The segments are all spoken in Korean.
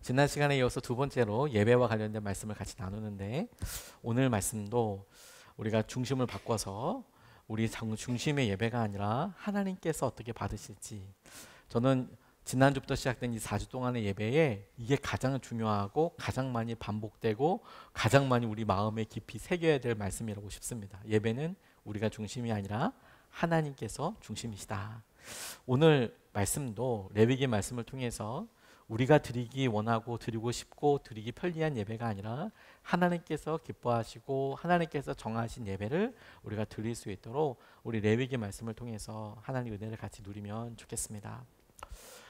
지난 시간에 이어서 두 번째로 예배와 관련된 말씀을 같이 나누는데, 오늘 말씀도 우리가 중심을 바꿔서 우리 중심의 예배가 아니라 하나님께서 어떻게 받으실지, 저는 지난주부터 시작된 이 4주 동안의 예배에 이게 가장 중요하고 가장 많이 반복되고 가장 많이 우리 마음에 깊이 새겨야 될 말씀이라고 싶습니다. 예배는 우리가 중심이 아니라 하나님께서 중심이시다. 오늘 말씀도 레위기 말씀을 통해서 우리가 드리기 원하고 드리고 싶고 드리기 편리한 예배가 아니라 하나님께서 기뻐하시고 하나님께서 정하신 예배를 우리가 드릴 수 있도록 우리 레위기 말씀을 통해서 하나님 은혜를 같이 누리면 좋겠습니다.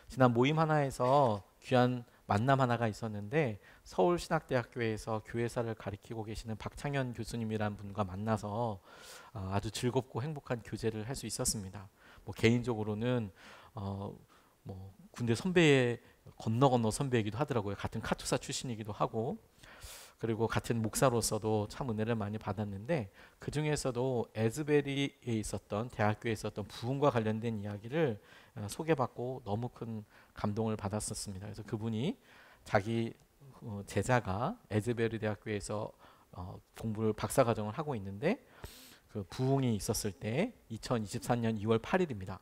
지난 모임 하나에서 귀한 만남 하나가 있었는데, 서울신학대학교에서 교회사를 가르치고 계시는 박창현 교수님이란 분과 만나서 아주 즐겁고 행복한 교제를 할 수 있었습니다. 개인적으로는 군대 선배의 건너 선배이기도 하더라고요. 같은 카투사 출신이기도 하고, 그리고 같은 목사로서도 참 은혜를 많이 받았는데, 그 중에서도 에즈베리에 있었던 대학교에 있었던 부흥과 관련된 이야기를 소개받고 너무 큰 감동을 받았었습니다. 그래서 그분이 자기 제자가 에즈베리 대학교에서 공부를 박사과정을 하고 있는데, 그 부흥이 있었을 때 2024년 2월 8일입니다.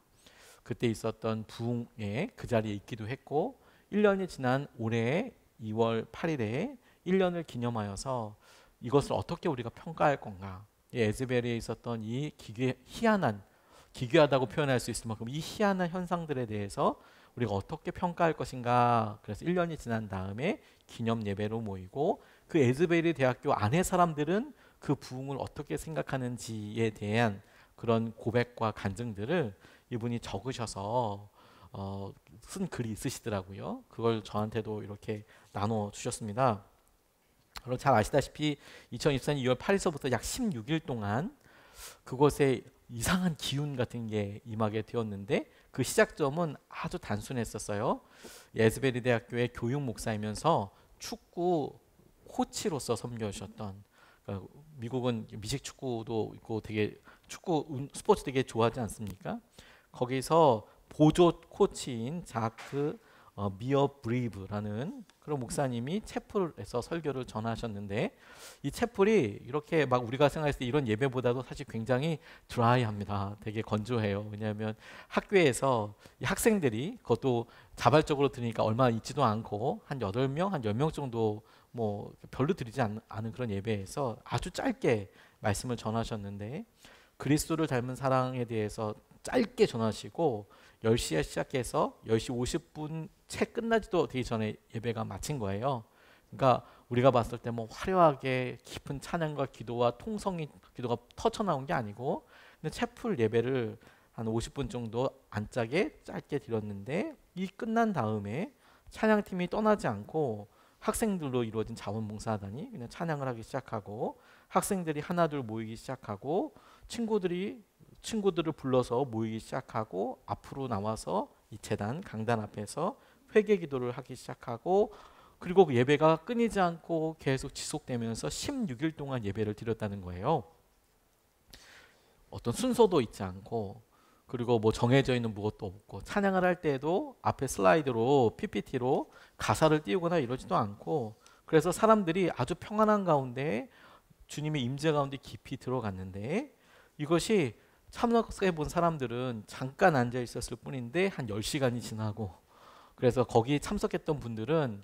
그때 있었던 부흥에 그 자리에 있기도 했고, 1년이 지난 올해 2월 8일에 1년을 기념하여서 이것을 어떻게 우리가 평가할 건가, 에즈베리에 있었던 이 기괴하다고 표현할 수 있을 만큼 이 희한한 현상들에 대해서 우리가 어떻게 평가할 것인가. 그래서 1년이 지난 다음에 기념 예배로 모이고, 그 에즈베리 대학교 안에 사람들은 그 부흥을 어떻게 생각하는지에 대한 그런 고백과 간증들을 이분이 적으셔서 쓴 글이 있으시더라고요. 그걸 저한테도 이렇게 나눠 주셨습니다. 그리고 잘 아시다시피 2024년 2월 8일서부터 약 16일 동안 그곳에 이상한 기운 같은 게 임하게 되었는데, 그 시작점은 아주 단순했었어요. 에즈베리 대학교의 교육 목사이면서 축구 코치로서 섬겨주셨던, 그러니까 미국은 미식 축구도 있고 되게 스포츠 되게 좋아하지 않습니까? 거기서 보조 코치인 자크 미어 브리브라는 그런 목사님이 채플에서 설교를 전하셨는데, 이 채플이 이렇게 막 우리가 생각했을 때 이런 예배보다도 사실 굉장히 드라이합니다. 되게 건조해요. 왜냐하면 학교에서 이 학생들이, 그것도 자발적으로 들으니까 얼마 있지도 않고 한 8명, 한 10명 정도 별로 드리지 않은 그런 예배에서 아주 짧게 말씀을 전하셨는데, 그리스도를 닮은 사랑에 대해서 짧게 전하시고 10시에 시작해서 10시 50분 채 끝나지도 되기 전에 예배가 마친 거예요. 그러니까 우리가 봤을 때 화려하게 깊은 찬양과 기도와 통성이 기도가 터쳐나온 게 아니고, 근데 채플 예배를 한 50분 정도 안짝에 짧게 드렸는데, 이 끝난 다음에 찬양팀이 떠나지 않고 학생들로 이루어진 자원봉사단이 그냥 찬양을 하기 시작하고, 학생들이 하나둘 모이기 시작하고, 친구들을 불러서 모이기 시작하고, 앞으로 나와서 이 재단 강단 앞에서 회개 기도를 하기 시작하고, 그리고 그 예배가 끊이지 않고 계속 지속되면서 16일 동안 예배를 드렸다는 거예요. 어떤 순서도 있지 않고, 그리고 정해져 있는 무엇도 없고, 찬양을 할 때도 앞에 슬라이드로 PPT로 가사를 띄우거나 이러지도 않고, 그래서 사람들이 아주 평안한 가운데 주님의 임재 가운데 깊이 들어갔는데, 이것이 참석해 본 사람들은 잠깐 앉아 있었을 뿐인데 한 10시간이 지나고, 그래서 거기 참석했던 분들은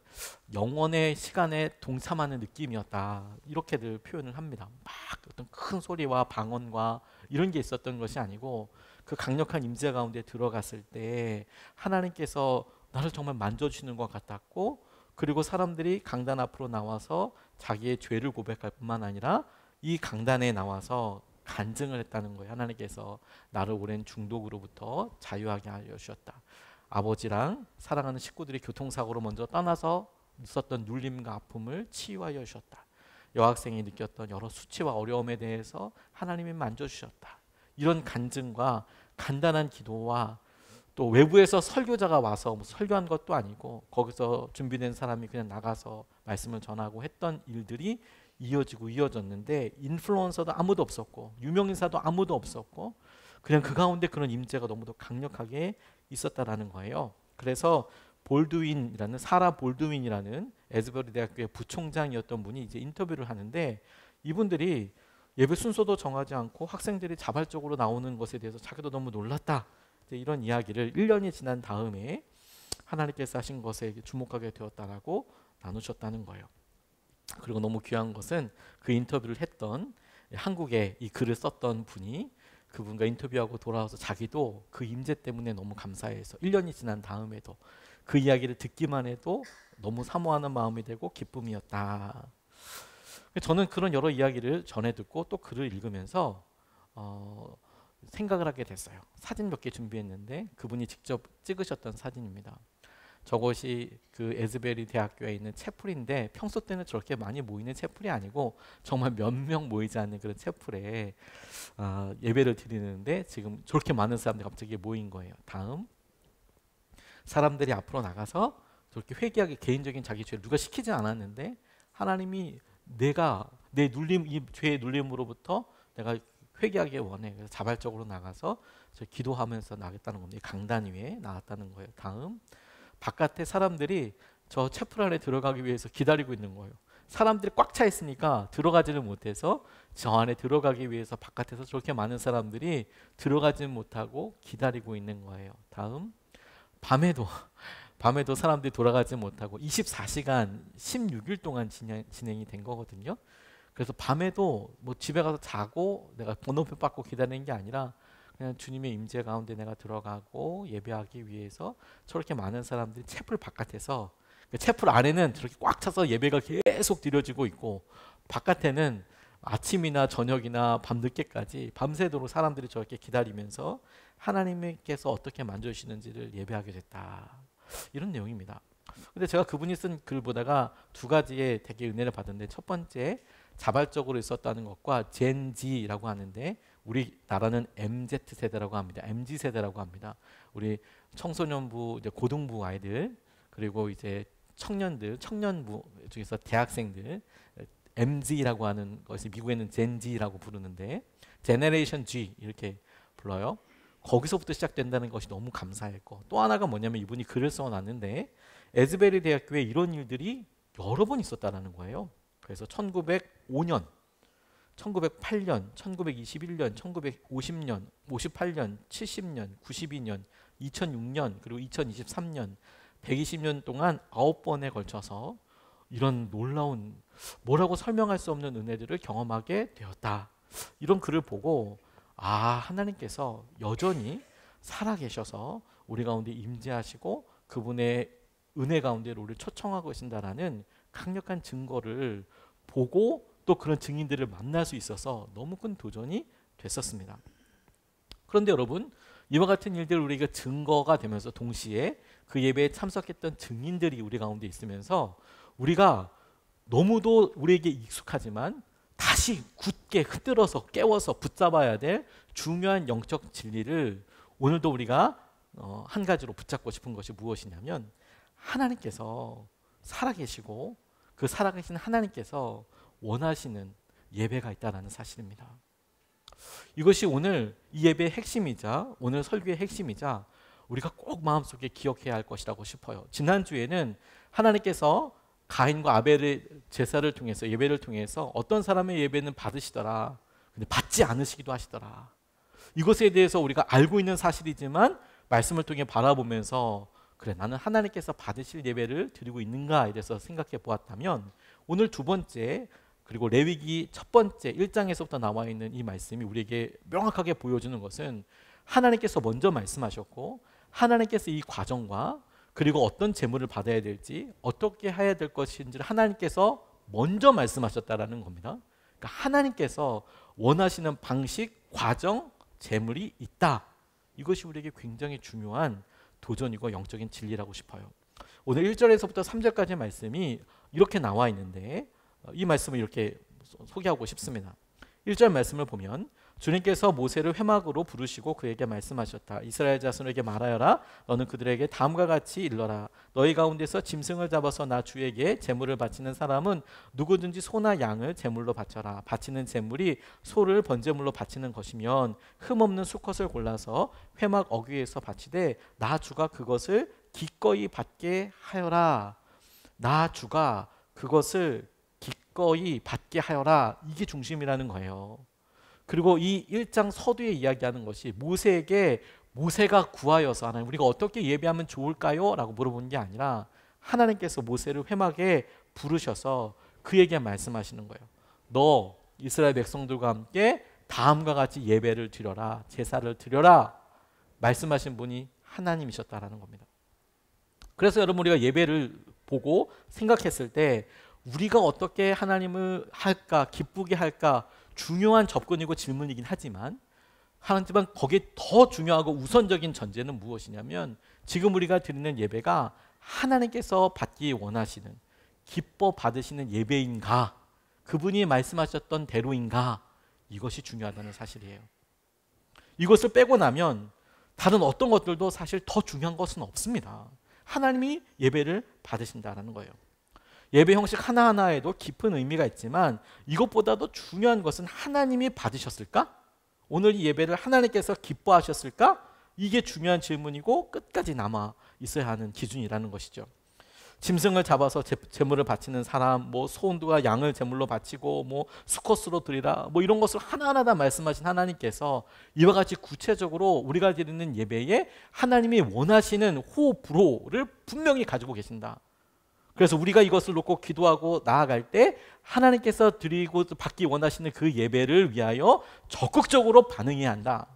영원의 시간에 동참하는 느낌이었다, 이렇게들 표현을 합니다. 막 어떤 큰 소리와 방언과 이런 게 있었던 것이 아니고, 그 강력한 임재 가운데 들어갔을 때 하나님께서 나를 정말 만져주시는 것 같았고, 그리고 사람들이 강단 앞으로 나와서 자기의 죄를 고백할 뿐만 아니라 이 강단에 나와서 간증을 했다는 거예요. 하나님께서 나를 오랜 중독으로부터 자유하게 하여 주셨다. 아버지랑 사랑하는 식구들이 교통사고로 먼저 떠나서 있었던 눌림과 아픔을 치유하여 주셨다. 여학생이 느꼈던 여러 수치와 어려움에 대해서 하나님이 만져주셨다. 이런 간증과 간단한 기도와, 또 외부에서 설교자가 와서 설교한 것도 아니고 거기서 준비된 사람이 그냥 나가서 말씀을 전하고 했던 일들이 이어졌는데, 인플루언서도 아무도 없었고 유명인사도 아무도 없었고, 그냥 그 가운데 그런 임재가 너무도 강력하게 있었다라는 거예요. 그래서 볼드윈이라는 사라 볼드윈이라는 에즈베리 대학교의 부총장이었던 분이 이제 인터뷰를 하는데 이분들이 예배 순서도 정하지 않고 학생들이 자발적으로 나오는 것에 대해서 자기도 너무 놀랐다. 이런 이야기를 1년이 지난 다음에 하나님께서 하신 것에 주목하게 되었다라고 나누셨다는 거예요. 그리고 너무 귀한 것은 그 인터뷰를 했던 한국에 이 글을 썼던 분이 그분과 인터뷰하고 돌아와서 자기도 그 임재 때문에 너무 감사해서 1년이 지난 다음에도 그 이야기를 듣기만 해도 너무 사모하는 마음이 되고 기쁨이었다. 저는 그런 여러 이야기를 전해 듣고 또 글을 읽으면서 생각을 하게 됐어요. 사진 몇 개 준비했는데 그분이 직접 찍으셨던 사진입니다. 저것이 그 에즈베리 대학교에 있는 채플인데 평소 때는 저렇게 많이 모이는 채플이 아니고 정말 몇 명 모이지 않는 그런 채플에 예배를 드리는데 지금 저렇게 많은 사람들이 갑자기 모인 거예요. 다음 사람들이 앞으로 나가서 저렇게 회개하게 개인적인 자기 죄를 누가 시키지 않았는데 하나님이 내가 내 눌림 이 죄의 눌림으로부터 내가 회개하기 원해. 그래서 자발적으로 나가서 저 기도하면서 나겠다는 겁니다. 강단 위에 나왔다는 거예요. 다음 바깥에 사람들이 저 채플 안에 들어가기 위해서 기다리고 있는 거예요. 사람들이 꽉 차 있으니까 들어가지는 못해서 저 안에 들어가기 위해서 바깥에서 저렇게 많은 사람들이 들어가지는 못하고 기다리고 있는 거예요. 다음 밤에도 사람들이 돌아가지 못하고 24시간 16일 동안 진행이 된 거거든요. 그래서 밤에도 뭐 집에 가서 자고 내가 번호표 받고 기다리는 게 아니라 그냥 주님의 임재 가운데 내가 들어가고 예배하기 위해서 저렇게 많은 사람들이 채플 바깥에서 채플 안에는 저렇게 꽉 차서 예배가 계속 드려지고 있고 바깥에는 아침이나 저녁이나 밤늦게까지 밤새도록 사람들이 저렇게 기다리면서 하나님께서 어떻게 만져주시는지를 예배하게 됐다. 이런 내용입니다. 근데 제가 그분이 쓴 글 보다가 두 가지의 되게 은혜를 받았는데 첫 번째 자발적으로 있었다는 것과 젠지라고 하는데 우리나라는 MZ 세대라고 합니다. MZ 세대라고 합니다. 우리 청소년부, 이제 고등부 아이들 그리고 이제 청년부 중에서 대학생들 MZ라고 하는 것이 미국에는 젠지라고 부르는데 제너레이션 G 이렇게 불러요. 거기서부터 시작된다는 것이 너무 감사했고 또 하나가 뭐냐면 이분이 글을 써놨는데 에즈베리 대학교에 이런 일들이 여러 번 있었다는 거예요. 그래서 1905년, 1908년, 1921년, 1950년, 58년, 70년, 92년, 2006년 그리고 2023년 120년 동안 9번에 걸쳐서 이런 놀라운 뭐라고 설명할 수 없는 은혜들을 경험하게 되었다. 이런 글을 보고 하나님께서 여전히 살아계셔서 우리 가운데 임재하시고 그분의 은혜 가운데 우리를 초청하고 계신다라는 강력한 증거를 보고 또 그런 증인들을 만날 수 있어서 너무 큰 도전이 됐었습니다. 그런데 여러분 이와 같은 일들 우리가 증거가 되면서 동시에 그 예배에 참석했던 증인들이 우리 가운데 있으면서 우리가 너무도 우리에게 익숙하지만 다시 굳게 흔들어서 깨워서 붙잡아야 될 중요한 영적 진리를 오늘도 우리가 한 가지로 붙잡고 싶은 것이 무엇이냐면 하나님께서 살아계시고 그 살아계신 하나님께서 원하시는 예배가 있다는 사실입니다. 이것이 오늘 이 예배의 핵심이자 오늘 설교의 핵심이자 우리가 꼭 마음속에 기억해야 할 것이라고 싶어요. 지난주에는 하나님께서 가인과 아벨의 제사를 통해서 예배를 통해서 어떤 사람의 예배는 받으시더라. 근데 받지 않으시기도 하시더라. 이것에 대해서 우리가 알고 있는 사실이지만 말씀을 통해 바라보면서 그래 나는 하나님께서 받으실 예배를 드리고 있는가에 대해서 생각해 보았다면 오늘 두 번째 그리고 레위기 첫 번째 1장에서부터 나와 있는 이 말씀이 우리에게 명확하게 보여주는 것은 하나님께서 먼저 말씀하셨고 하나님께서 이 과정과 그리고 어떤 제물을 받아야 될지 어떻게 해야 될 것인지를 하나님께서 먼저 말씀하셨다라는 겁니다. 그러니까 하나님께서 원하시는 방식, 과정, 제물이 있다. 이것이 우리에게 굉장히 중요한 도전이고 영적인 진리라고 싶어요. 오늘 1절에서부터 3절까지의 말씀이 이렇게 나와 있는데 이 말씀을 이렇게 소개하고 싶습니다. 1절 말씀을 보면 주님께서 모세를 회막으로 부르시고 그에게 말씀하셨다. 이스라엘 자손에게 말하여라. 너는 그들에게 다음과 같이 일러라. 너희 가운데서 짐승을 잡아서 나 주에게 제물을 바치는 사람은 누구든지 소나 양을 제물로 바쳐라. 바치는 제물이 소를 번제물로 바치는 것이면 흠없는 수컷을 골라서 회막 어귀에서 바치되 나 주가 그것을 기꺼이 받게 하여라. 나 주가 그것을 기꺼이 받게 하여라. 이게 중심이라는 거예요. 그리고 이 1장 서두에 이야기하는 것이 모세에게 모세가 구하여서 하나님 우리가 어떻게 예배하면 좋을까요? 라고 물어본 게 아니라 하나님께서 모세를 회막에 부르셔서 그에게 말씀하시는 거예요. 너 이스라엘 백성들과 함께 다음과 같이 예배를 드려라. 제사를 드려라. 말씀하신 분이 하나님이셨다라는 겁니다. 그래서 여러분 우리가 예배를 보고 생각했을 때 우리가 어떻게 하나님을 할까 기쁘게 할까 중요한 접근이고 질문이긴 하지만 거기에 더 중요하고 우선적인 전제는 무엇이냐면 지금 우리가 드리는 예배가 하나님께서 받기 원하시는 기뻐 받으시는 예배인가 그분이 말씀하셨던 대로인가 이것이 중요하다는 사실이에요. 이것을 빼고 나면 다른 어떤 것들도 사실 더 중요한 것은 없습니다. 하나님이 예배를 받으신다는 거예요. 예배 형식 하나하나에도 깊은 의미가 있지만 이것보다도 중요한 것은 하나님이 받으셨을까? 오늘 이 예배를 하나님께서 기뻐하셨을까? 이게 중요한 질문이고 끝까지 남아 있어야 하는 기준이라는 것이죠. 짐승을 잡아서 제물을 바치는 사람, 소원과 양을 제물로 바치고 수컷으로 드리라, 이런 것을 하나하나 다 말씀하신 하나님께서 이와 같이 구체적으로 우리가 드리는 예배에 하나님이 원하시는 호불호를 분명히 가지고 계신다. 그래서 우리가 이것을 놓고 기도하고 나아갈 때 하나님께서 드리고 받기 원하시는 그 예배를 위하여 적극적으로 반응해야 한다.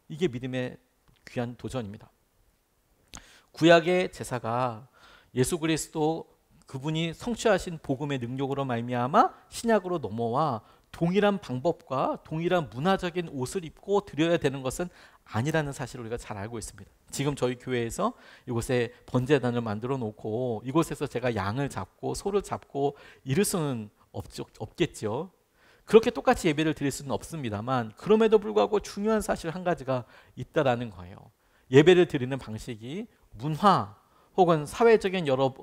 이게 믿음의 귀한 도전입니다. 구약의 제사가 예수 그리스도 그분이 성취하신 복음의 능력으로 말미암아 신약으로 넘어와 동일한 방법과 동일한 문화적인 옷을 입고 드려야 되는 것은 아니라는 사실을 우리가 잘 알고 있습니다. 지금 저희 교회에서 이곳에 번제단을 만들어 놓고 이곳에서 제가 양을 잡고 소를 잡고 이럴 수는 없겠죠. 그렇게 똑같이 예배를 드릴 수는 없습니다만 그럼에도 불구하고 중요한 사실 한 가지가 있다라는 거예요. 예배를 드리는 방식이 문화 혹은 사회적인 여러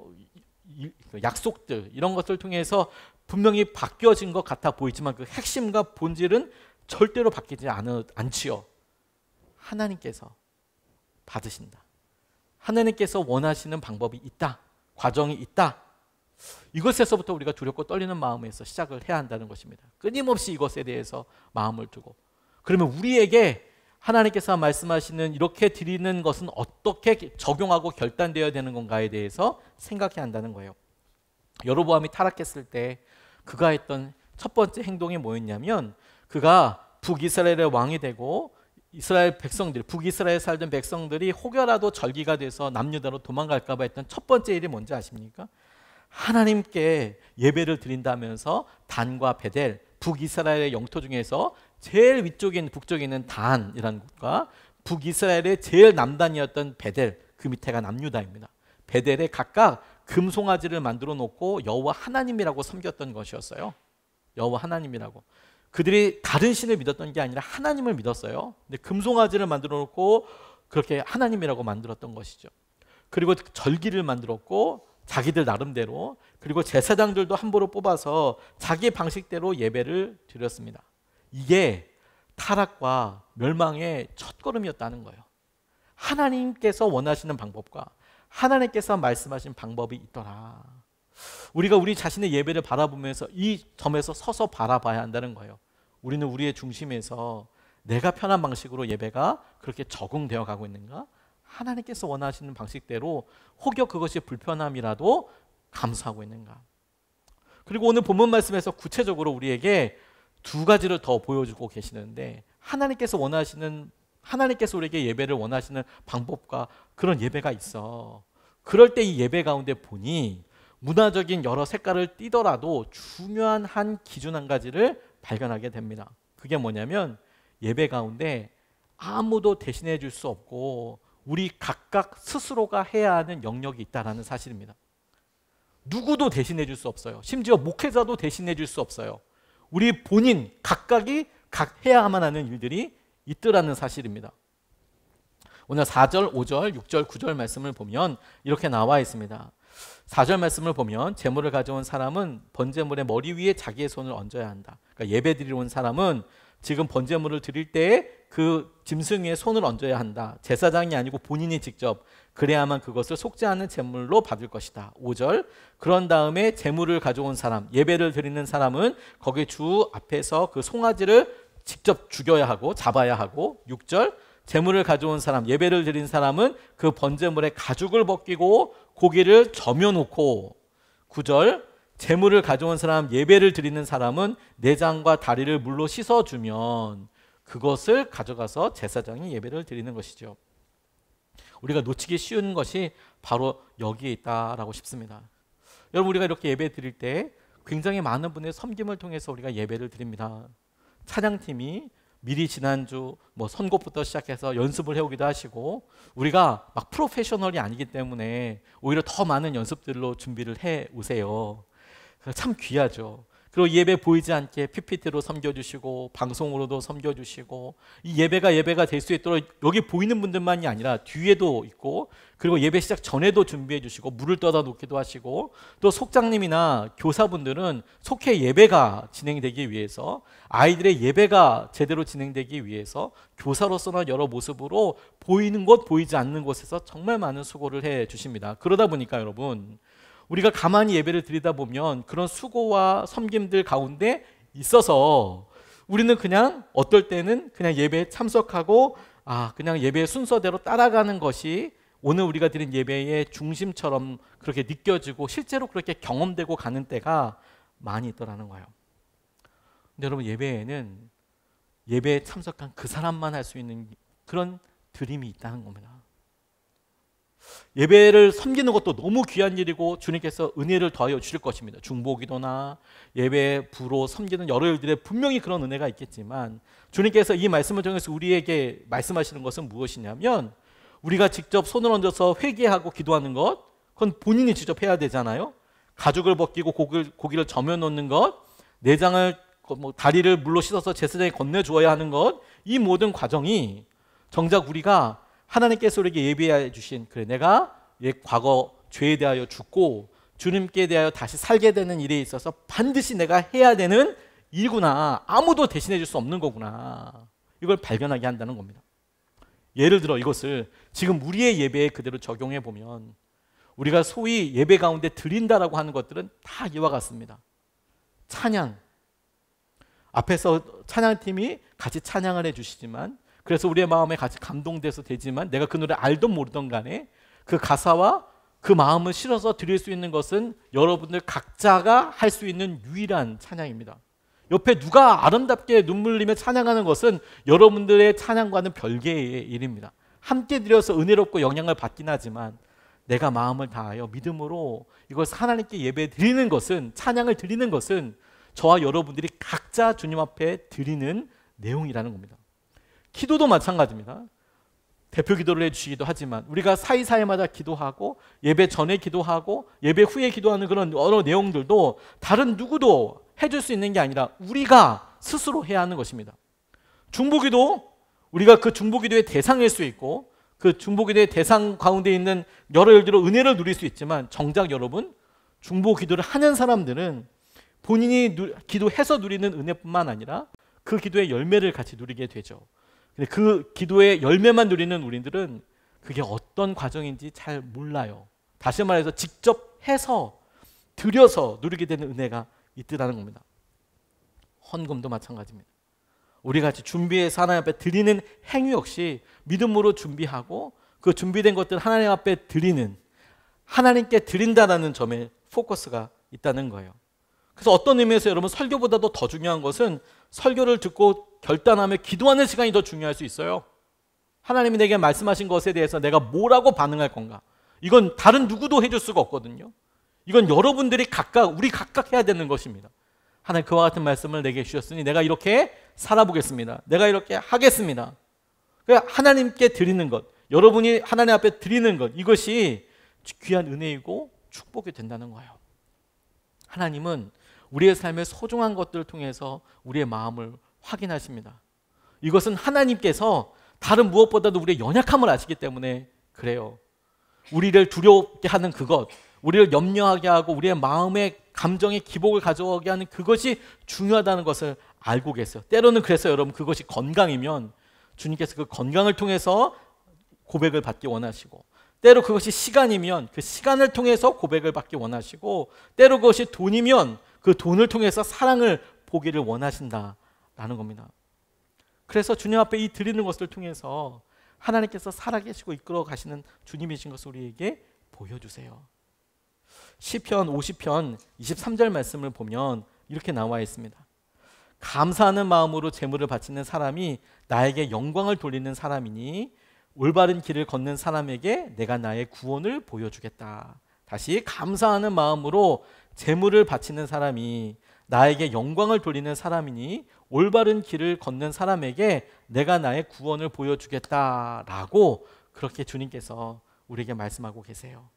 약속들 이런 것을 통해서 분명히 바뀌어진 것 같아 보이지만 그 핵심과 본질은 절대로 바뀌지 않지요. 하나님께서 받으신다. 하나님께서 원하시는 방법이 있다. 과정이 있다. 이것에서부터 우리가 두렵고 떨리는 마음에서 시작을 해야 한다는 것입니다. 끊임없이 이것에 대해서 마음을 두고 그러면 우리에게 하나님께서 말씀하시는 이렇게 드리는 것은 어떻게 적용하고 결단되어야 되는 건가에 대해서 생각해야 한다는 거예요. 여로보암이 타락했을 때 그가 했던 첫 번째 행동이 뭐였냐면 그가 북이스라엘의 왕이 되고 이스라엘 백성들, 북이스라엘에 살던 백성들이 혹여라도 절기가 돼서 남유다로 도망갈까 봐 했던 첫 번째 일이 뭔지 아십니까? 하나님께 예배를 드린다면서 단과 베델, 북이스라엘의 영토 중에서 제일 위쪽에 있는 북쪽에 있는 단이라는 곳과 북이스라엘의 제일 남단이었던 베델, 그 밑에가 남유다입니다. 베델에 각각 금송아지를 만들어 놓고 여호와 하나님이라고 섬겼던 것이었어요. 여호와 하나님이라고. 그들이 다른 신을 믿었던 게 아니라 하나님을 믿었어요. 근데 금송아지를 만들어 놓고 그렇게 하나님이라고 만들었던 것이죠. 그리고 절기를 만들었고 자기들 나름대로 그리고 제사장들도 함부로 뽑아서 자기 방식대로 예배를 드렸습니다. 이게 타락과 멸망의 첫걸음이었다는 거예요. 하나님께서 원하시는 방법과 하나님께서 말씀하신 방법이 있더라. 우리가 우리 자신의 예배를 바라보면서 이 점에서 서서 바라봐야 한다는 거예요. 우리는 우리의 중심에서 내가 편한 방식으로 예배가 그렇게 적응되어 가고 있는가? 하나님께서 원하시는 방식대로 혹여 그것이 불편함이라도 감수하고 있는가? 그리고 오늘 본문 말씀에서 구체적으로 우리에게 두 가지를 더 보여주고 계시는데 하나님께서 우리에게 예배를 원하시는 방법과 그런 예배가 있어. 그럴 때 이 예배 가운데 보니 문화적인 여러 색깔을 띠더라도 중요한 한 기준 한 가지를 발견하게 됩니다. 그게 뭐냐면 예배 가운데 아무도 대신해 줄 수 없고 우리 각각 스스로가 해야 하는 영역이 있다는 사실입니다. 누구도 대신해 줄 수 없어요. 심지어 목회자도 대신해 줄 수 없어요. 우리 본인 각각이 해야만 하는 일들이 있더라는 사실입니다. 오늘 4절, 5절, 6절, 9절 말씀을 보면 이렇게 나와 있습니다. 4절 말씀을 보면 제물을 가져온 사람은 번제물의 머리 위에 자기의 손을 얹어야 한다. 그러니까 예배 드리러 온 사람은 지금 번제물을 드릴 때에 그 짐승 위에 손을 얹어야 한다. 제사장이 아니고 본인이 직접, 그래야만 그것을 속지 않은 제물로 받을 것이다. 5절, 그런 다음에 제물을 가져온 사람, 예배를 드리는 사람은 거기 주 앞에서 그 송아지를 직접 죽여야 하고 잡아야 하고, 6절, 제물을 가져온 사람, 예배를 드린 사람은 그 번제물에 가죽을 벗기고 고기를 저며놓고, 9절, 제물을 가져온 사람, 예배를 드리는 사람은 내장과 다리를 물로 씻어주면 그것을 가져가서 제사장이 예배를 드리는 것이죠. 우리가 놓치기 쉬운 것이 바로 여기에 있다라고 싶습니다. 여러분, 우리가 이렇게 예배 드릴 때 굉장히 많은 분의 섬김을 통해서 우리가 예배를 드립니다. 찬양팀이 미리 지난주 선곡부터 시작해서 연습을 해오기도 하시고, 우리가 막 프로페셔널이 아니기 때문에 오히려 더 많은 연습들로 준비를 해 오세요. 참 귀하죠. 그리고 예배 보이지 않게 PPT로 섬겨주시고 방송으로도 섬겨주시고, 이 예배가 될 수 있도록 여기 보이는 분들만이 아니라 뒤에도 있고, 그리고 예배 시작 전에도 준비해 주시고 물을 떠다 놓기도 하시고, 또 속장님이나 교사분들은 속회 예배가 진행되기 위해서, 아이들의 예배가 제대로 진행되기 위해서 교사로서는 여러 모습으로 보이는 곳 보이지 않는 곳에서 정말 많은 수고를 해 주십니다. 그러다 보니까 여러분, 우리가 가만히 예배를 드리다 보면 그런 수고와 섬김들 가운데 있어서 우리는 그냥 어떨 때는 그냥 예배에 참석하고 그냥 예배의 순서대로 따라가는 것이 오늘 우리가 드린 예배의 중심처럼 그렇게 느껴지고 실제로 그렇게 경험되고 가는 때가 많이 있더라는 거예요. 근데 여러분, 예배에는 예배에 참석한 그 사람만 할 수 있는 그런 드림이 있다는 겁니다. 예배를 섬기는 것도 너무 귀한 일이고 주님께서 은혜를 더하여 주실 것입니다. 중보기도나 예배 부로 섬기는 여러 일들에 분명히 그런 은혜가 있겠지만, 주님께서 이 말씀을 통해서 우리에게 말씀하시는 것은 무엇이냐면, 우리가 직접 손을 얹어서 회개하고 기도하는 것, 그건 본인이 직접 해야 되잖아요. 가죽을 벗기고 고기를 저며 놓는 것, 내장을 다리를 물로 씻어서 제사장에 건네주어야 하는 것, 이 모든 과정이 정작 우리가 하나님께서 우리에게 예비해 주신, 그래 내가 과거 죄에 대하여 죽고 주님께 대하여 다시 살게 되는 일에 있어서 반드시 내가 해야 되는 일구나, 아무도 대신해 줄 수 없는 거구나, 이걸 발견하게 한다는 겁니다. 예를 들어 이것을 지금 우리의 예배에 그대로 적용해 보면, 우리가 소위 예배 가운데 드린다라고 하는 것들은 다 이와 같습니다. 찬양, 앞에서 찬양팀이 같이 찬양을 해주시지만, 그래서 우리의 마음에 같이 감동돼서 되지만, 내가 그 노래 알던 모르던 간에 그 가사와 그 마음을 실어서 드릴 수 있는 것은 여러분들 각자가 할 수 있는 유일한 찬양입니다. 옆에 누가 아름답게 눈물 흘리며 찬양하는 것은 여러분들의 찬양과는 별개의 일입니다. 함께 드려서 은혜롭고 영향을 받긴 하지만, 내가 마음을 다하여 믿음으로 이것을 하나님께 예배 드리는 것은, 찬양을 드리는 것은 저와 여러분들이 각자 주님 앞에 드리는 내용이라는 겁니다. 기도도 마찬가지입니다. 대표 기도를 해주시기도 하지만, 우리가 사이사이마다 기도하고 예배 전에 기도하고 예배 후에 기도하는 그런 여러 내용들도 다른 누구도 해줄 수 있는 게 아니라 우리가 스스로 해야 하는 것입니다. 중보기도, 우리가 그 중보기도의 대상일 수 있고 그 중보기도의 대상 가운데 있는 여러 일들로 은혜를 누릴 수 있지만, 정작 여러분, 중보기도를 하는 사람들은 본인이 기도해서 누리는 은혜뿐만 아니라 그 기도의 열매를 같이 누리게 되죠. 근데 그 기도의 열매만 누리는 우리들은 그게 어떤 과정인지 잘 몰라요. 다시 말해서 직접 해서 드려서 누리게 되는 은혜가 있다는 겁니다. 헌금도 마찬가지입니다. 우리 같이 준비해서 하나님 앞에 드리는 행위 역시 믿음으로 준비하고 그 준비된 것들 하나님 앞에 드리는, 하나님께 드린다라는 점에 포커스가 있다는 거예요. 그래서 어떤 의미에서 여러분, 설교보다도 더 중요한 것은 설교를 듣고 결단하며 기도하는 시간이 더 중요할 수 있어요. 하나님이 내게 말씀하신 것에 대해서 내가 뭐라고 반응할 건가, 이건 다른 누구도 해줄 수가 없거든요. 이건 여러분들이 우리 각각 해야 되는 것입니다. 하나님, 그와 같은 말씀을 내게 주셨으니 내가 이렇게 살아보겠습니다. 내가 이렇게 하겠습니다. 하나님께 드리는 것, 여러분이 하나님 앞에 드리는 것, 이것이 귀한 은혜이고 축복이 된다는 거예요. 하나님은 우리의 삶의 소중한 것들을 통해서 우리의 마음을 확인하십니다. 이것은 하나님께서 다른 무엇보다도 우리의 연약함을 아시기 때문에 그래요. 우리를 두렵게 하는 그것, 우리를 염려하게 하고 우리의 마음의 감정의 기복을 가져오게 하는 그것이 중요하다는 것을 알고 계세요. 때로는 그래서 여러분, 그것이 건강이면 주님께서 그 건강을 통해서 고백을 받기 원하시고, 때로 그것이 시간이면 그 시간을 통해서 고백을 받기 원하시고, 때로 그것이 돈이면 그 돈을 통해서 사랑을 보기를 원하신다라는 겁니다. 그래서 주님 앞에 이 드리는 것을 통해서 하나님께서 살아계시고 이끌어 가시는 주님이신 것을 우리에게 보여주세요. 시편 50편 23절 말씀을 보면 이렇게 나와 있습니다. 감사하는 마음으로 제물을 바치는 사람이 나에게 영광을 돌리는 사람이니 올바른 길을 걷는 사람에게 내가 나의 구원을 보여주겠다. 다시, 감사하는 마음으로 제물을 바치는 사람이 나에게 영광을 돌리는 사람이니 올바른 길을 걷는 사람에게 내가 나의 구원을 보여주겠다라고 그렇게 주님께서 우리에게 말씀하고 계세요.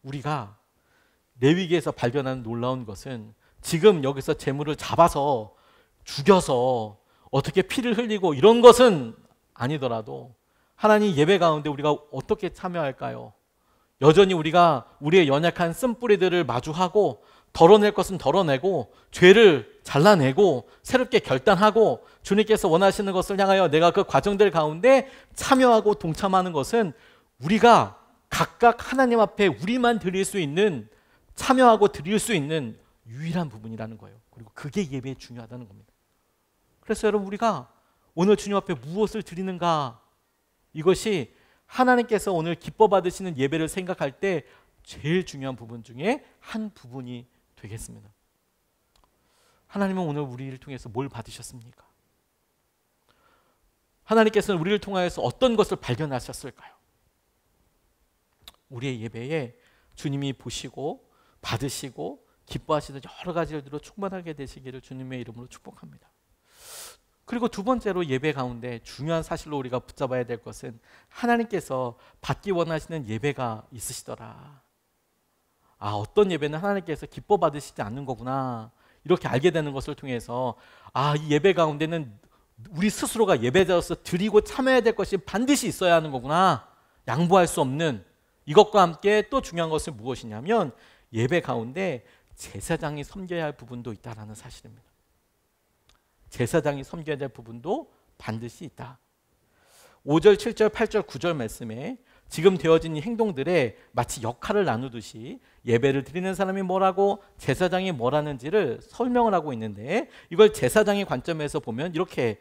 우리가 레위기에서 발견하는 놀라운 것은 지금 여기서 제물을 잡아서 죽여서 어떻게 피를 흘리고 이런 것은 아니더라도 하나님 예배 가운데 우리가 어떻게 참여할까요? 여전히 우리가 우리의 연약한 쓴뿌리들을 마주하고 덜어낼 것은 덜어내고 죄를 잘라내고 새롭게 결단하고 주님께서 원하시는 것을 향하여 내가 그 과정들 가운데 참여하고 동참하는 것은 우리가 각각 하나님 앞에 우리만 드릴 수 있는, 참여하고 드릴 수 있는 유일한 부분이라는 거예요. 그리고 그게 예배에 중요하다는 겁니다. 그래서 여러분, 우리가 오늘 주님 앞에 무엇을 드리는가, 이것이 하나님께서 오늘 기뻐 받으시는 예배를 생각할 때 제일 중요한 부분 중에 한 부분이 되겠습니다. 하나님은 오늘 우리를 통해서 뭘 받으셨습니까? 하나님께서는 우리를 통하여서 어떤 것을 발견하셨을까요? 우리의 예배에 주님이 보시고 받으시고 기뻐하시는 여러 가지들로 충만하게 되시기를 주님의 이름으로 축복합니다. 그리고 두 번째로 예배 가운데 중요한 사실로 우리가 붙잡아야 될 것은 하나님께서 받기 원하시는 예배가 있으시더라. 아, 어떤 예배는 하나님께서 기뻐 받으시지 않는 거구나, 이렇게 알게 되는 것을 통해서 아, 이 예배 가운데는 우리 스스로가 예배자로서 드리고 참여해야 될 것이 반드시 있어야 하는 거구나, 양보할 수 없는. 이것과 함께 또 중요한 것은 무엇이냐면 예배 가운데 제사장이 섬겨야 할 부분도 있다는 사실입니다. 제사장이 섬겨야 될 부분도 반드시 있다. 5절, 7절, 8절, 9절 말씀에 지금 되어진 이 행동들에 마치 역할을 나누듯이 예배를 드리는 사람이 뭐라고 제사장이 뭐라는지를 설명을 하고 있는데, 이걸 제사장의 관점에서 보면 이렇게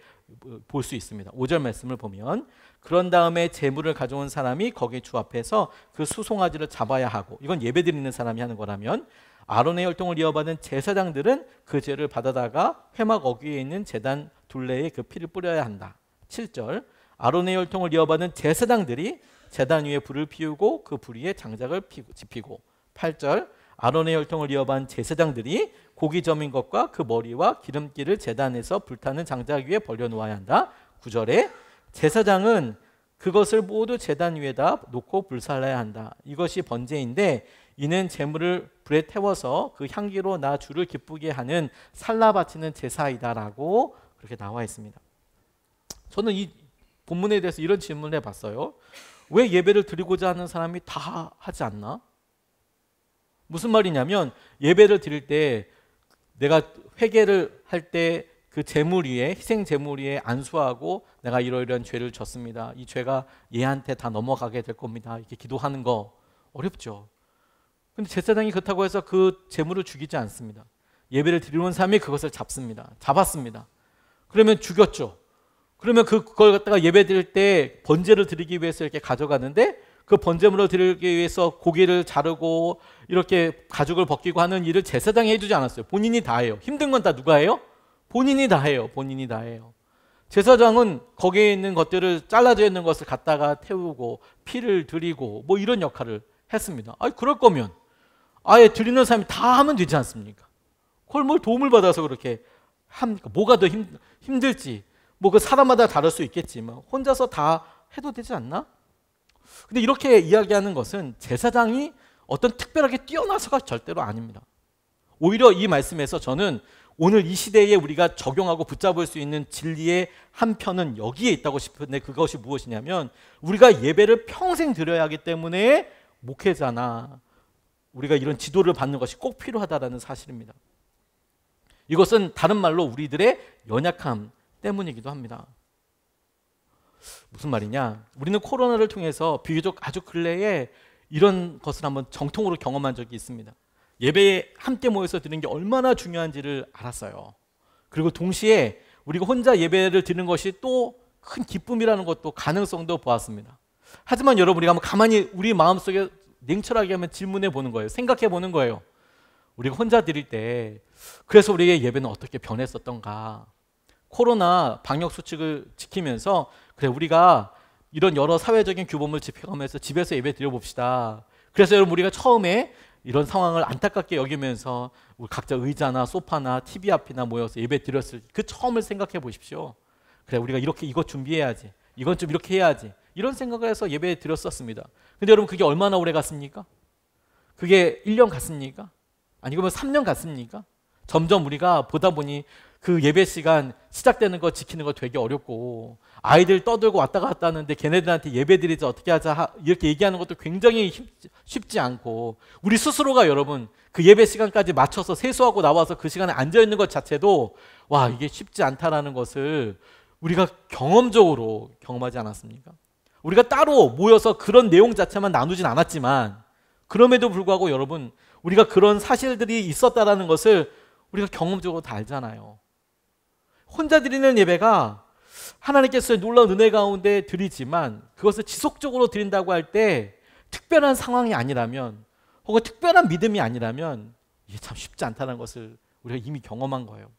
볼 수 있습니다. 5절 말씀을 보면 그런 다음에 제물을 가져온 사람이 거기 주 앞에서 그 수송아지를 잡아야 하고, 이건 예배 드리는 사람이 하는 거라면 아론의 혈통을 이어받은 제사장들은 그 죄를 받아다가 회막 어귀에 있는 제단 둘레에 그 피를 뿌려야 한다. 7절, 아론의 혈통을 이어받은 제사장들이 제단 위에 불을 피우고 그 불 위에 장작을 지피고, 8절, 아론의 혈통을 이어받은 제사장들이 고기 점인 것과 그 머리와 기름기를 제단에서 불타는 장작 위에 벌려놓아야 한다. 9절에 제사장은 그것을 모두 제단 위에다 놓고 불살라야 한다. 이것이 번제인데 이는 제물을 불에 태워서 그 향기로 나 주를 기쁘게 하는 살라 바치는 제사이다라고 그렇게 나와 있습니다. 저는 이 본문에 대해서 이런 질문을 해봤어요. 왜 예배를 드리고자 하는 사람이 다 하지 않나? 무슨 말이냐면 예배를 드릴 때 내가 회개를 할 때 그 제물 위에, 희생 제물 위에 안수하고 내가 이러이러한 죄를 졌습니다, 이 죄가 얘한테 다 넘어가게 될 겁니다, 이렇게 기도하는 거 어렵죠. 근데 제사장이 그렇다고 해서 그 제물을 죽이지 않습니다. 예배를 드리는 사람이 그것을 잡았습니다. 그러면 죽였죠. 그러면 그걸 갖다가 예배 드릴 때 번제를 드리기 위해서 이렇게 가져가는데, 그 번제물을 드리기 위해서 고기를 자르고 이렇게 가죽을 벗기고 하는 일을 제사장이 해주지 않았어요. 본인이 다 해요. 힘든 건 다 누가 해요? 본인이 다 해요. 본인이 다 해요. 제사장은 거기에 있는 것들을, 잘라져 있는 것을 갖다가 태우고 피를 드리고 뭐 이런 역할을 했습니다. 아니, 그럴 거면 아예 드리는 사람이 다 하면 되지 않습니까? 그걸 뭘 도움을 받아서 그렇게 합니까? 뭐가 더 힘들지, 뭐 그 사람마다 다를 수 있겠지만 혼자서 다 해도 되지 않나? 근데 이렇게 이야기하는 것은 제사장이 어떤 특별하게 뛰어나서가 절대로 아닙니다. 오히려 이 말씀에서 저는 오늘 이 시대에 우리가 적용하고 붙잡을 수 있는 진리의 한 편은 여기에 있다고 싶은데, 그것이 무엇이냐면 우리가 예배를 평생 드려야 하기 때문에 목회자나 우리가 이런 지도를 받는 것이 꼭 필요하다는 사실입니다. 이것은 다른 말로 우리들의 연약함 때문이기도 합니다. 무슨 말이냐? 우리는 코로나를 통해서 비교적 아주 근래에 이런 것을 한번 정통으로 경험한 적이 있습니다. 예배에 함께 모여서 드리는 게 얼마나 중요한지를 알았어요. 그리고 동시에 우리가 혼자 예배를 드리는 것이 또 큰 기쁨이라는 것도 가능성도 보았습니다. 하지만 여러분, 우리가 한번 가만히 우리 마음속에 냉철하게 한번 질문해 보는 거예요. 생각해 보는 거예요. 우리가 혼자 드릴 때 그래서 우리의 예배는 어떻게 변했었던가? 코로나 방역 수칙을 지키면서 그래 우리가 이런 여러 사회적인 규범을 지켜가면서 집에서 예배 드려봅시다. 그래서 여러분, 우리가 처음에 이런 상황을 안타깝게 여기면서 우리 각자 의자나 소파나 TV 앞이나 모여서 예배 드렸을 그 처음을 생각해 보십시오. 그래 우리가 이렇게 이것 준비해야지, 이건 좀 이렇게 해야지, 이런 생각을 해서 예배 드렸었습니다. 근데 여러분, 그게 얼마나 오래 갔습니까? 그게 1년 갔습니까? 아니면 3년 갔습니까? 점점 우리가 보다 보니 그 예배 시간 시작되는 거 지키는 거 되게 어렵고, 아이들 떠들고 왔다 갔다 하는데 걔네들한테 예배 드리자 어떻게 하자 이렇게 얘기하는 것도 굉장히 쉽지 않고, 우리 스스로가 여러분 그 예배 시간까지 맞춰서 세수하고 나와서 그 시간에 앉아 있는 것 자체도 와, 이게 쉽지 않다라는 것을 우리가 경험적으로 경험하지 않았습니까? 우리가 따로 모여서 그런 내용 자체만 나누진 않았지만 그럼에도 불구하고 여러분, 우리가 그런 사실들이 있었다라는 것을 우리가 경험적으로 다 알잖아요. 혼자 드리는 예배가 하나님께서의 놀라운 은혜 가운데 드리지만 그것을 지속적으로 드린다고 할 때 특별한 상황이 아니라면, 혹은 특별한 믿음이 아니라면 이게 참 쉽지 않다는 것을 우리가 이미 경험한 거예요.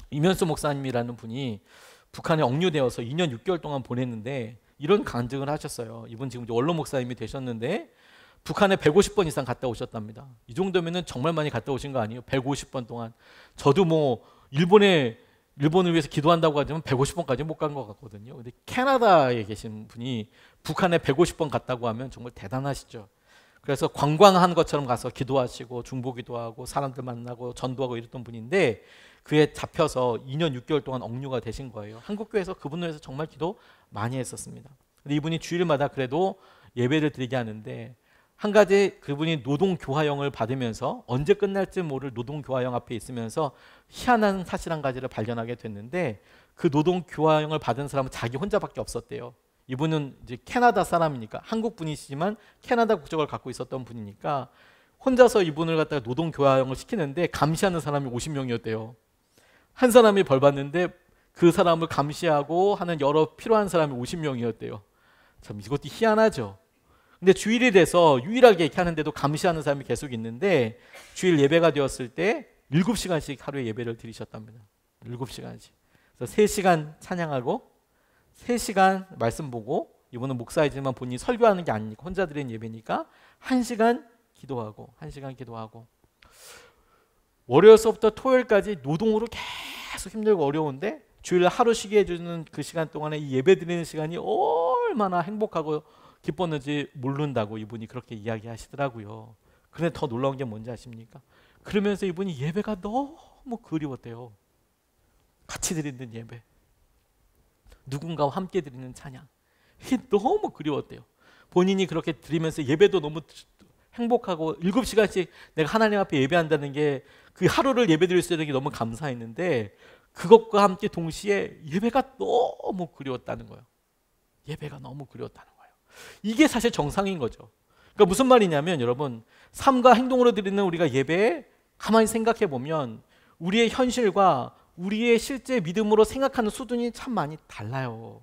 이면수 목사님이라는 분이 북한에 억류되어서 2년 6개월 동안 보냈는데 이런 간증을 하셨어요. 이분 지금 원로 목사님이 되셨는데 북한에 150번 이상 갔다 오셨답니다. 이 정도면은 정말 많이 갔다 오신 거 아니에요? 150번 동안. 저도 뭐 일본을 위해서 기도한다고 하지만 150번까지 못 간 것 같거든요. 근데 캐나다에 계신 분이 북한에 150번 갔다고 하면 정말 대단하시죠. 그래서 관광한 것처럼 가서 기도하시고 중보기도 하고 사람들 만나고 전도하고 이랬던 분인데, 그에 잡혀서 2년 6개월 동안 억류가 되신 거예요. 한국교회에서 그분을 위해서 정말 기도 많이 했었습니다. 근데 이분이 주일마다 그래도 예배를 드리게 하는데, 한 가지 그분이 노동교화형을 받으면서 언제 끝날지 모를 노동교화형 앞에 있으면서 희한한 사실 한 가지를 발견하게 됐는데, 그 노동교화형을 받은 사람은 자기 혼자밖에 없었대요. 이분은 이제 캐나다 사람이니까, 한국 분이시지만 캐나다 국적을 갖고 있었던 분이니까 혼자서 이분을 갖다가 노동교화형을 시키는데 감시하는 사람이 50명이었대요. 한 사람이 벌 받는데 그 사람을 감시하고 하는 여러 필요한 사람이 50명이었대요. 참 이것도 희한하죠. 근데 주일이 돼서 유일하게 이렇게 하는데도 감시하는 사람이 계속 있는데, 주일 예배가 되었을 때 7시간씩 하루에 예배를 드리셨답니다. 7시간씩. 그래서 3시간 찬양하고 3시간 말씀 보고, 이분은 목사이지만 본인이 설교하는 게 아니니까 혼자 드리는 예배니까 1시간 기도하고 1시간 기도하고, 월요일서부터 토요일까지 노동으로 계속 힘들고 어려운데 주일 하루 쉬게 해주는 그 시간 동안에 이 예배 드리는 시간이 얼마나 행복하고 기뻤는지 모른다고 이분이 그렇게 이야기하시더라고요. 그런데 더 놀라운 게 뭔지 아십니까? 그러면서 이분이 예배가 너무 그리웠대요. 같이 드리는 예배, 누군가와 함께 드리는 찬양, 이게 너무 그리웠대요. 본인이 그렇게 드리면서 예배도 너무 행복하고 7시간씩 내가 하나님 앞에 예배한다는 게, 그 하루를 예배 드릴 수 있는 게 너무 감사했는데, 그것과 함께 동시에 예배가 너무 그리웠다는 거예요. 예배가 너무 그리웠다는 거예요. 이게 사실 정상인 거죠. 그러니까 무슨 말이냐면 여러분, 삶과 행동으로 드리는 우리가 예배에 가만히 생각해 보면 우리의 현실과 우리의 실제 믿음으로 생각하는 수준이 참 많이 달라요.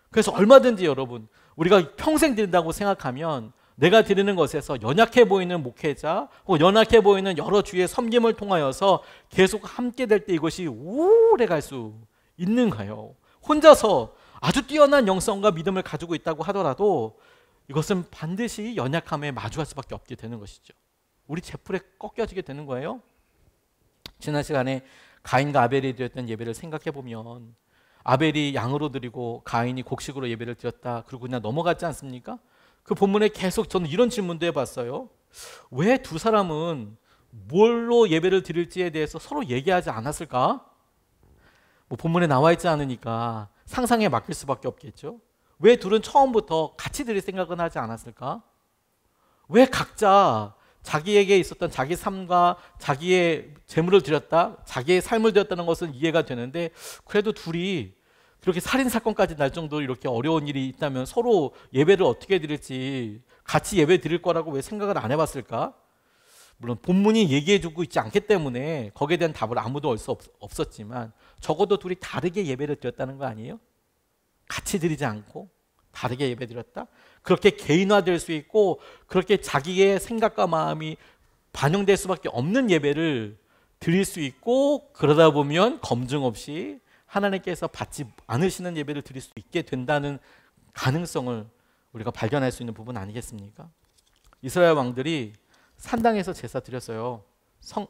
그래서 얼마든지 여러분, 우리가 평생 드린다고 생각하면 내가 드리는 것에서 연약해 보이는 목회자 혹은 연약해 보이는 여러 주의 섬김을 통하여서 계속 함께 될 때 이것이 오래 갈 수 있는 거예요. 혼자서 아주 뛰어난 영성과 믿음을 가지고 있다고 하더라도 이것은 반드시 연약함에 마주할 수밖에 없게 되는 것이죠. 우리 제풀에 꺾여지게 되는 거예요. 지난 시간에 가인과 아벨이 드렸던 예배를 생각해 보면, 아벨이 양으로 드리고 가인이 곡식으로 예배를 드렸다, 그리고 그냥 넘어갔지 않습니까? 그 본문에 계속 저는 이런 질문도 해봤어요. 왜 두 사람은 뭘로 예배를 드릴지에 대해서 서로 얘기하지 않았을까? 뭐 본문에 나와 있지 않으니까 상상에 맡길 수밖에 없겠죠. 왜 둘은 처음부터 같이 드릴 생각은 하지 않았을까? 왜 각자 자기에게 있었던 자기 삶과 자기의 재물을 드렸다, 자기의 삶을 드렸다는 것은 이해가 되는데, 그래도 둘이 그렇게 살인 사건까지 날 정도로 이렇게 어려운 일이 있다면 서로 예배를 어떻게 드릴지 같이 예배 드릴 거라고 왜 생각을 안 해봤을까? 물론 본문이 얘기해주고 있지 않기 때문에 거기에 대한 답을 아무도 알 수 없었지만 적어도 둘이 다르게 예배를 드렸다는 거 아니에요? 같이 드리지 않고 다르게 예배 드렸다? 그렇게 개인화될 수 있고 그렇게 자기의 생각과 마음이 반영될 수밖에 없는 예배를 드릴 수 있고 그러다 보면 검증 없이 하나님께서 받지 않으시는 예배를 드릴 수 있게 된다는 가능성을 우리가 발견할 수 있는 부분 아니겠습니까? 이스라엘 왕들이 산당에서 제사 드렸어요.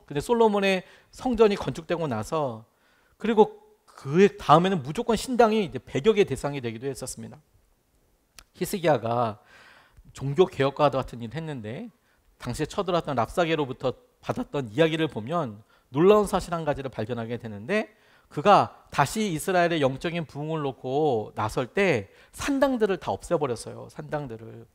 근데 솔로몬의 성전이 건축되고 나서 그리고 그 다음에는 무조건 신당이 이제 배격의 대상이 되기도 했었습니다. 히스기야가 종교 개혁과 같은 일을 했는데 당시에 쳐들어왔던 랍사게로부터 받았던 이야기를 보면 놀라운 사실 한 가지를 발견하게 되는데 그가 다시 이스라엘의 영적인 부흥을 놓고 나설 때 산당들을 다 없애버렸어요. 산당들을.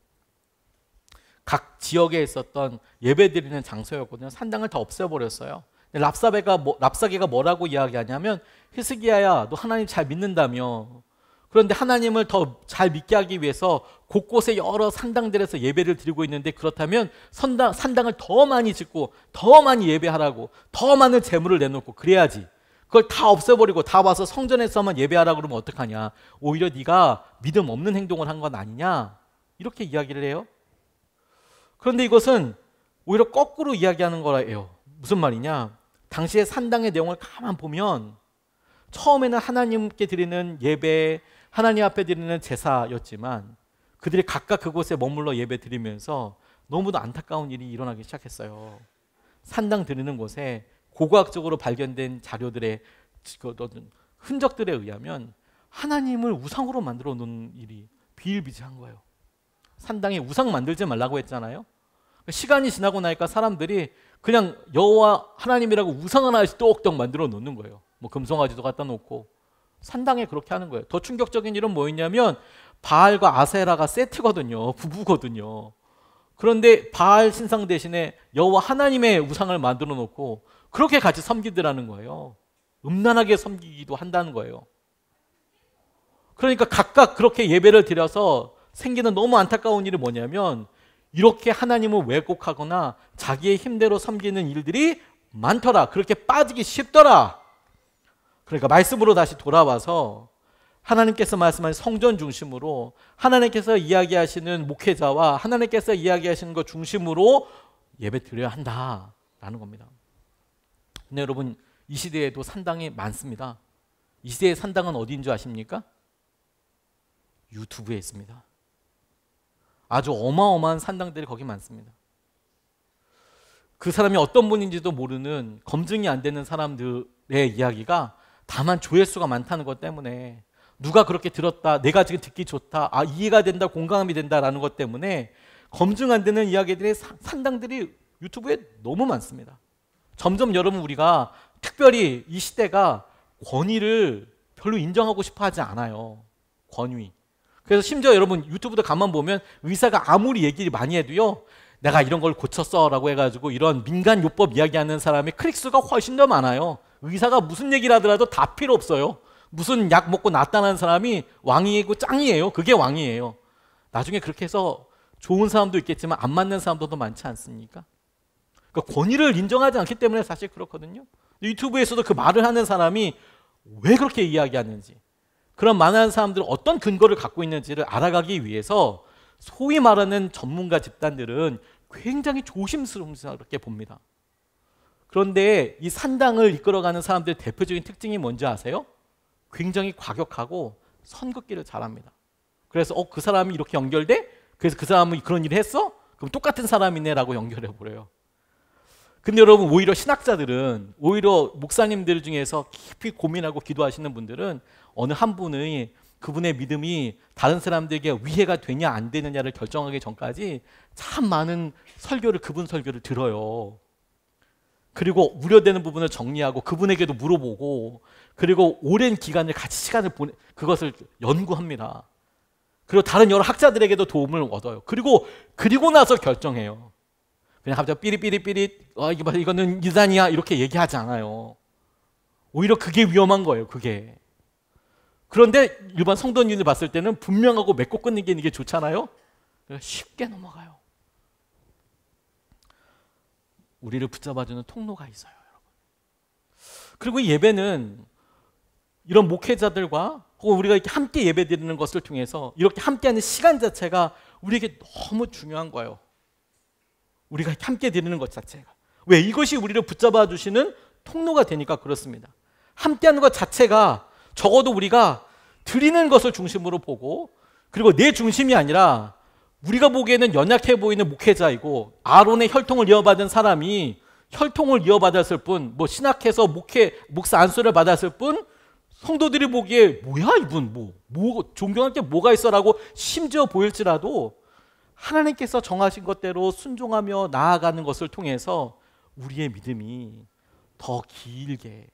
각 지역에 있었던 예배드리는 장소였거든요. 산당을 다 없애버렸어요. 근데 랍사게가 뭐라고 이야기하냐면 히스기야야 너 하나님 잘 믿는다며. 그런데 하나님을 더 잘 믿게 하기 위해서 곳곳에 여러 산당들에서 예배를 드리고 있는데 그렇다면 산당을 더 많이 짓고 더 많이 예배하라고 더 많은 재물을 내놓고 그래야지. 그걸 다 없애버리고 다 와서 성전에서만 예배하라고 그러면 어떡하냐. 오히려 네가 믿음 없는 행동을 한 건 아니냐. 이렇게 이야기를 해요. 그런데 이것은 오히려 거꾸로 이야기하는 거라요. 무슨 말이냐. 당시의 산당의 내용을 가만 보면 처음에는 하나님께 드리는 예배, 하나님 앞에 드리는 제사였지만 그들이 각각 그곳에 머물러 예배 드리면서 너무도 안타까운 일이 일어나기 시작했어요. 산당 드리는 곳에 고고학적으로 발견된 자료들의 흔적들에 의하면 하나님을 우상으로 만들어 놓은 일이 비일비재한 거예요. 산당에 우상 만들지 말라고 했잖아요. 시간이 지나고 나니까 사람들이 그냥 여호와 하나님이라고 우상 하나씩 똑똑 만들어 놓는 거예요. 뭐 금송아지도 갖다 놓고 산당에 그렇게 하는 거예요. 더 충격적인 일은 뭐였냐면 바알과 아세라가 세트거든요. 부부거든요. 그런데 바알 신상 대신에 여호와 하나님의 우상을 만들어 놓고 그렇게 같이 섬기더라는 거예요. 음란하게 섬기기도 한다는 거예요. 그러니까 각각 그렇게 예배를 드려서 생기는 너무 안타까운 일이 뭐냐면 이렇게 하나님을 왜곡하거나 자기의 힘대로 섬기는 일들이 많더라. 그렇게 빠지기 쉽더라. 그러니까 말씀으로 다시 돌아와서 하나님께서 말씀하신 성전 중심으로 하나님께서 이야기하시는 목회자와 하나님께서 이야기하시는 것 중심으로 예배 드려야 한다라는 겁니다. 근데 여러분 이 시대에도 산당이 많습니다. 이 시대의 산당은 어디인 줄 아십니까? 유튜브에 있습니다. 아주 어마어마한 산당들이 거기 많습니다. 그 사람이 어떤 분인지도 모르는 검증이 안 되는 사람들의 이야기가 다만 조회수가 많다는 것 때문에 누가 그렇게 들었다, 내가 지금 듣기 좋다, 이해가 된다, 공감이 된다라는 것 때문에 검증 안 되는 이야기들의 산당들이 유튜브에 너무 많습니다. 점점 여러분 우리가 특별히 이 시대가 권위를 별로 인정하고 싶어 하지 않아요. 권위. 그래서 심지어 여러분 유튜브도 가만 보면 의사가 아무리 얘기를 많이 해도요. 내가 이런 걸 고쳤어 라고 해가지고 이런 민간요법 이야기하는 사람의 클릭수가 훨씬 더 많아요. 의사가 무슨 얘기를 하더라도 다 필요 없어요. 무슨 약 먹고 낫다는 사람이 왕이고 짱이에요. 그게 왕이에요. 나중에 그렇게 해서 좋은 사람도 있겠지만 안 맞는 사람도 많지 않습니까? 그러니까 권위를 인정하지 않기 때문에 사실 그렇거든요. 유튜브에서도 그 말을 하는 사람이 왜 그렇게 이야기하는지, 그런 많은 사람들은 어떤 근거를 갖고 있는지를 알아가기 위해서 소위 말하는 전문가 집단들은 굉장히 조심스럽게 봅니다. 그런데 이 산당을 이끌어가는 사람들의 대표적인 특징이 뭔지 아세요? 굉장히 과격하고 선긋기를 잘합니다. 그래서 그 사람이 이렇게 연결돼? 그래서 그 사람은 그런 일을 했어? 그럼 똑같은 사람이네 라고 연결해 버려요. 근데 여러분 오히려 신학자들은, 오히려 목사님들 중에서 깊이 고민하고 기도하시는 분들은 어느 한 분의 그분의 믿음이 다른 사람들에게 위해가 되냐 안 되느냐를 결정하기 전까지 참 많은 설교를, 그분 설교를 들어요. 그리고 우려되는 부분을 정리하고 그분에게도 물어보고, 그리고 오랜 기간을 같이 시간을 그것을 연구합니다. 그리고 다른 여러 학자들에게도 도움을 얻어요. 그리고 나서 결정해요. 그냥 갑자기 삐릿삐릿삐릿 이거는 이단이야 이렇게 얘기하지 않아요. 오히려 그게 위험한 거예요. 그게. 그런데 일반 성도님들 봤을 때는 분명하고 맺고 끊는 게 이게 좋잖아요. 쉽게 넘어가요. 우리를 붙잡아주는 통로가 있어요, 여러분. 그리고 예배는 이런 목회자들과 혹은 우리가 이렇게 함께 예배드리는 것을 통해서 이렇게 함께하는 시간 자체가 우리에게 너무 중요한 거예요. 우리가 함께 드리는 것 자체가. 왜? 이것이 우리를 붙잡아 주시는 통로가 되니까 그렇습니다. 함께하는 것 자체가 적어도 우리가 드리는 것을 중심으로 보고, 그리고 내 중심이 아니라 우리가 보기에는 연약해 보이는 목회자이고 아론의 혈통을 이어받은 사람이 혈통을 이어받았을 뿐, 뭐 신학해서 목사 안수를 받았을 뿐, 성도들이 보기에 뭐야 이분 뭐 존경할 게 뭐가 있어라고 심지어 보일지라도 하나님께서 정하신 것대로 순종하며 나아가는 것을 통해서 우리의 믿음이 더 길게,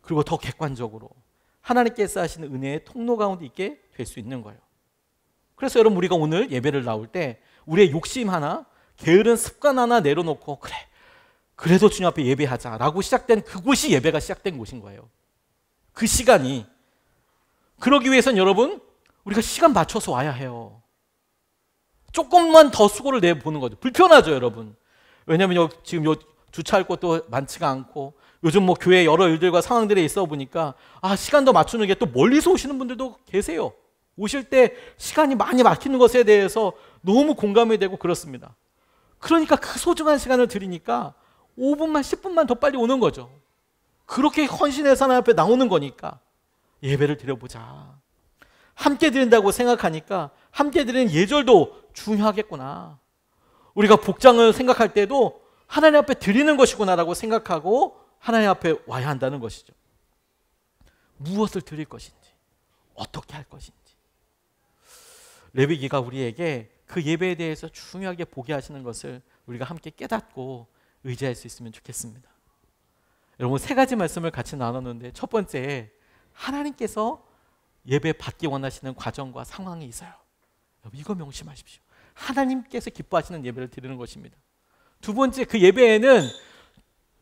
그리고 더 객관적으로 하나님께서 하시는 은혜의 통로 가운데 있게 될 수 있는 거예요. 그래서 여러분, 우리가 오늘 예배를 나올 때 우리의 욕심 하나, 게으른 습관 하나 내려놓고 그래도 주님 앞에 예배하자라고 시작된 그곳이 예배가 시작된 곳인 거예요. 그 시간이. 그러기 위해서는 여러분, 우리가 시간 맞춰서 와야 해요. 조금만 더 수고를 내보는 거죠. 불편하죠, 여러분. 왜냐하면 지금 주차할 곳도 많지가 않고, 요즘 뭐 교회 여러 일들과 상황들에 있어 보니까 시간 더 맞추는 게, 또 멀리서 오시는 분들도 계세요. 오실 때 시간이 많이 막히는 것에 대해서 너무 공감이 되고 그렇습니다. 그러니까 그 소중한 시간을 드리니까 5분만 10분만 더 빨리 오는 거죠. 그렇게 헌신해서 하나님 앞에 나오는 거니까 예배를 드려보자. 함께 드린다고 생각하니까 함께 드리는 예절도 중요하겠구나. 우리가 복장을 생각할 때도 하나님 앞에 드리는 것이구나라고 생각하고 하나님 앞에 와야 한다는 것이죠. 무엇을 드릴 것인지, 어떻게 할 것인지. 레위기가 우리에게 그 예배에 대해서 중요하게 보게 하시는 것을 우리가 함께 깨닫고 의지할 수 있으면 좋겠습니다. 여러분, 세 가지 말씀을 같이 나눴는데, 첫 번째, 하나님께서 예배 받기 원하시는 과정과 상황이 있어요. 여러분, 이거 명심하십시오. 하나님께서 기뻐하시는 예배를 드리는 것입니다. 두 번째, 그 예배에는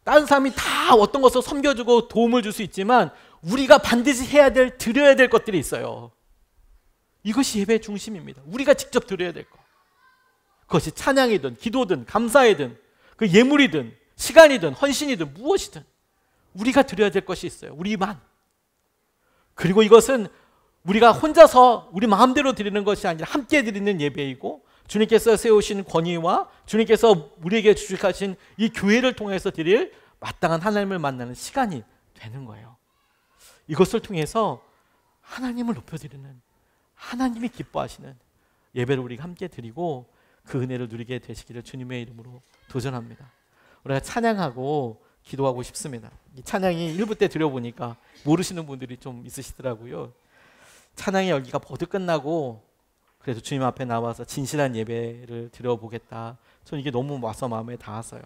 다른 사람이 다 어떤 것을 섬겨주고 도움을 줄 수 있지만 우리가 반드시 드려야 될 것들이 있어요. 이것이 예배의 중심입니다. 우리가 직접 드려야 될 것. 그것이 찬양이든 기도든 감사이든 그 예물이든 시간이든 헌신이든 무엇이든 우리가 드려야 될 것이 있어요. 우리만. 그리고 이것은 우리가 혼자서 우리 마음대로 드리는 것이 아니라 함께 드리는 예배이고, 주님께서 세우신 권위와 주님께서 우리에게 주식하신 이 교회를 통해서 드릴 마땅한 하나님을 만나는 시간이 되는 거예요. 이것을 통해서 하나님을 높여드리는, 하나님이 기뻐하시는 예배를 우리가 함께 드리고 그 은혜를 누리게 되시기를 주님의 이름으로 도전합니다. 우리가 찬양하고 기도하고 싶습니다. 이 찬양이 1부 때 드려보니까 모르시는 분들이 좀 있으시더라고요. 찬양의 열기가 모두 끝나고 그래도 주님 앞에 나와서 진실한 예배를 드려보겠다. 저는 이게 너무 와서 마음에 닿았어요.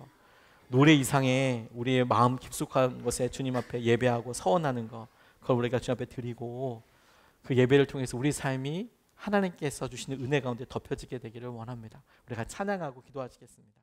노래 이상의 우리의 마음 깊숙한 것에 주님 앞에 예배하고 서원하는 것, 그걸 우리가 주님 앞에 드리고 그 예배를 통해서 우리 삶이 하나님께서 주시는 은혜 가운데 덮여지게 되기를 원합니다. 우리가 찬양하고 기도하시겠습니다.